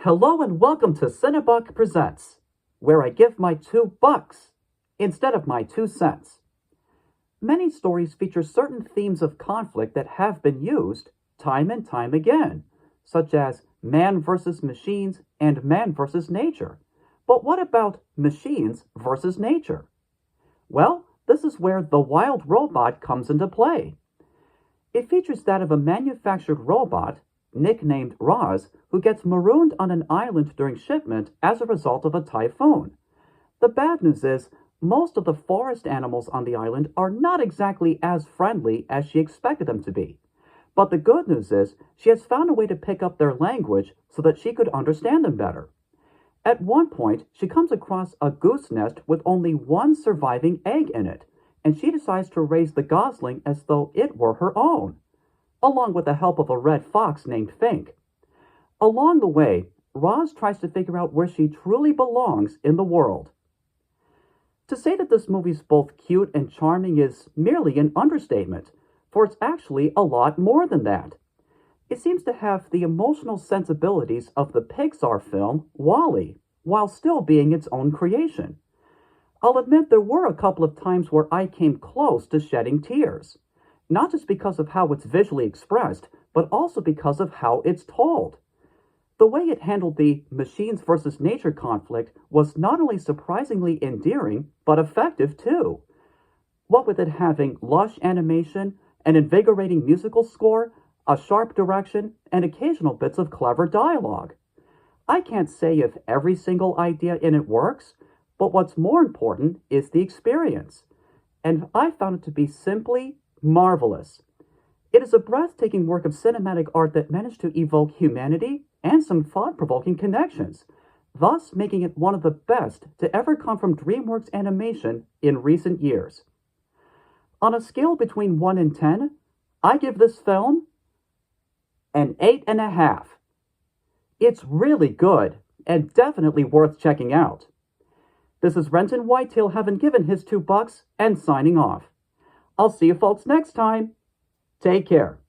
Hello and welcome to Cinebuck Presents, where I give my $2 instead of my 2 cents. Many stories feature certain themes of conflict that have been used time and time again, such as man versus machines and man versus nature. But what about machines versus nature? Well, this is where The Wild Robot comes into play. It features that of a manufactured robot, nicknamed Roz, who gets marooned on an island during shipment as a result of a typhoon. The bad news is, most of the forest animals on the island are not exactly as friendly as she expected them to be. But the good news is, she has found a way to pick up their language so that she could understand them better. At one point, she comes across a goose nest with only one surviving egg in it, and she decides to raise the gosling as though it were her own, along with the help of a red fox named Fink. Along the way, Roz tries to figure out where she truly belongs in the world. To say that this movie's both cute and charming is merely an understatement, for it's actually a lot more than that. It seems to have the emotional sensibilities of the Pixar film WALL-E, while still being its own creation. I'll admit there were a couple of times where I came close to shedding tears, not just because of how it's visually expressed, but also because of how it's told. The way it handled the machines versus nature conflict was not only surprisingly endearing, but effective too. What with it having lush animation, an invigorating musical score, a sharp direction, and occasional bits of clever dialogue. I can't say if every single idea in it works, but what's more important is the experience. And I found it to be simply marvelous. It is a breathtaking work of cinematic art that managed to evoke humanity and some thought-provoking connections, thus making it one of the best to ever come from DreamWorks Animation in recent years. On a scale between 1 and 10, I give this film an 8.5. It's really good and definitely worth checking out. This is Renton Whitetail having given his $2 and signing off. I'll see you folks next time. Take care.